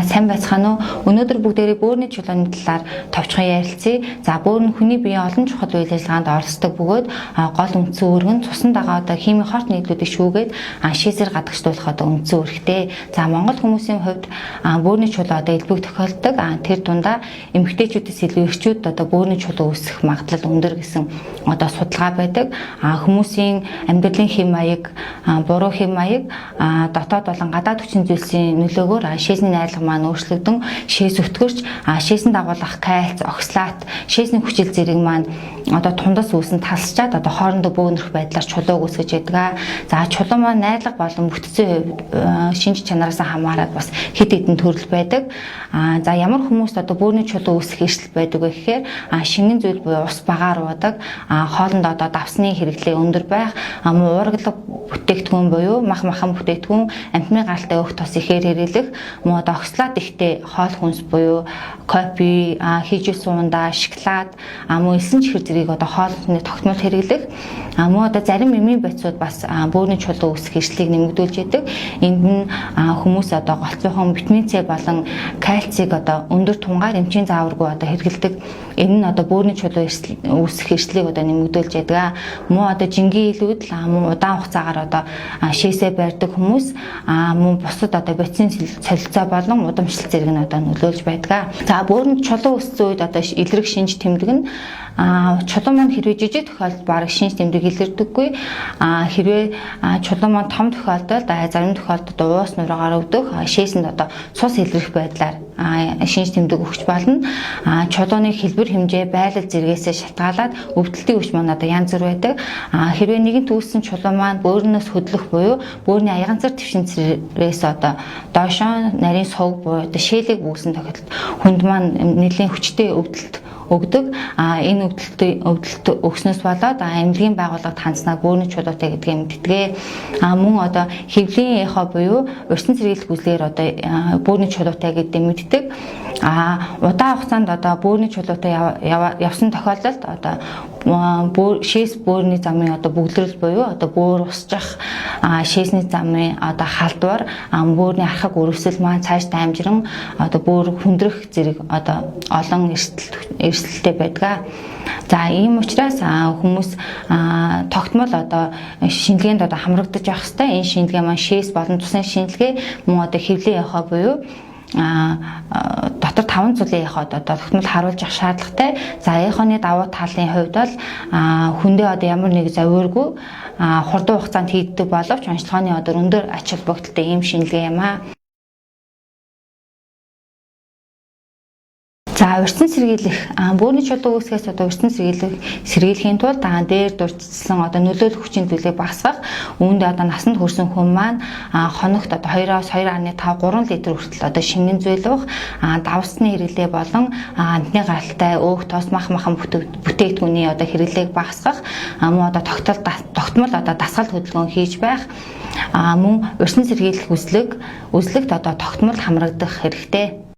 За сайн байцгаана уу? Өнөөдөр бүгдээрээ бөөрийн чулууны талаар товчхон ярилцъя. За бөөр нь хүний биеийн олон чухал үйл ажиллагаанд оролцдог бөгөөд гол үндсэн үүрэг нь цусан дагаа химийн хорт нийтлүүдийг шүүгээд шийсээр гадагшлуулах үндсэн үүрэгтэй. За Монгол хүмүүсийн хувьд бөөрийн чулуу элбэг тохиолддог. Тэр дундаа эмэгтэйчүүдээс илүү эрчүүд бөөрийн чулуу үүсэх магадлал өндөр гэсэн судалгаа байдаг. Хүмүүсийн амьдралын хэм маяг, буруу хэм маяг, дотоод болон гадаад хүчин зүйлсийн нөлөөгөөр шийсний найрлага маань өөрчлөгдөн шээс өтгөрч шээсэнд дагуулах кальц, оксалат, шээсний хүчил зэрэг маань тундас үүсэн талсчаад хоорондоо бөөнөрөх байдлаар чулууг үүсгэж байдаг. За чулуу маань найрлага болон бүтцийн хувьд шинж чанараас хамаарат бас хэд хэдэн төрөл байдаг. За ямар хүмүүс бөөрийн чулуу үүсэх эрсдэл байдаг вэ гэхээр шингэн зүйл буюу ус багаар уудаг, хоолнд давсны хэрэглээ өндөр байх, уургалаг бүтээгдэхүүн буюу махан бүтээгдэхүүн, амтны гаралтай өөх тос ихээр хэрэглэх, оксалат ихтэй хоол хүнс буюу кофе, хийжүү суунда, шоколад, элсэн чихэр зэрэг хоолны тогтмол хэрэглэх, зарим эмийн байцууд бас бөөрийн чулуу үүсэх эрсдлийг нэмэгдүүлж яадаг. Энд нь хүмүүс голцоохон витамин С болон кальцийг өндөр тунгаар эмчийн зааваргүй хэрэглэдэг. Энэ нь бөөрийн чулуу үүсэх эрсдлийг нэмэгдүүлж яадаг. Жингийн илүүд удаан хугацаагаар шээсээ барьдаг хүмүүс бусад бодисын солилцоо болон удамшил зэрэг нь нөлөөлж байдаг. За бөөрийн чулуу үүссэн үед илрэг шинж тэмдэг нь чулуу маань хэрвээ жижиг тохиолдолд бараг шинж тэмдэг илэрдэггүй. Хэрвээ чулуу маань том тохиолдолд зарим тохиолдолд уус нураагаар өвдөх, шээсэнд цус илрэх байдлаар шинж тэмдэг өгч болно. Чулууны хэлбэр хэмжээ, байлал зэрэгээс шалтгаалаад өвдөлтийн өвч маань янз бүр байдаг. Хэрвээ нэгэн түүсэн чулуу маань бөөрнөөс хөдлөх буюу бөөрийн аяганцар твшинцрээс доошоо нарийн сувг буюу шээлэг үүсэн тохиолдолд хүнд маань нэлийн хүчтэй өвдөлт өгдөг. Энэ өвдөлт өгснөөс болоод эмнэлгийн байгууллагад хандсанаа бөөрийн чулуутай гэдгийг мэддэг. Мөн хэвлийн эхо буюу урьдчилан сэргийлэх үзлэгээр бөөрийн чулуутай гэдгийг мэддэг. Удаан хугацаанд бөөрийн чулуутай явсан тохиолдолд шээс бөөрийн замын бөглөрөл буюу бөөр усчих, шээсний замын халдвар, бөөрийн архаг өрөвсөл маань цаашдаа амжиран бөөр хүндрэх зэрэг олон эрсдэлтэй байдаг. За ийм учраас хүмүүс тогтмол шинжилгээнд хамрагдаж явах хэрэгтэй. Энэ шинжилгээ маань шээс болон цусны шинжилгээ мөн хэвлийн эхо буюу дотор 5 зүйлийн эход тогтмол харуулж явах шаардлагатай. За эхоны давуу талын хувьд бол хүндээ ямар нэг зовиоргүй хурдан хугацаанд хийгддэг боловч онцлогооны өндөр ач холбогдолтой ийм шинжилгээ юм аа. За урьдчилан сэргийлэх бөөрийн чулуу үүсгээс урьдчилан сэргийлэхийн тулд дээр дурдсан нөлөөлөх хүчин зүйлийг багасгах, үүнд насанд хүрсэн хүн маань хоногт 2-оос 2.5 3 литр хүртэл шингэн зүйл уух, давсны хэрэглээ болон амтны гаралтай өөх тос махан бүтээгдэхүүний хэрэглээг багасгах, тогтмол дасгал хөдөлгөөн хийж байх, мөн урьдчилан сэргийлэх үзлэгт тогтмол хамрагдах хэрэгтэй.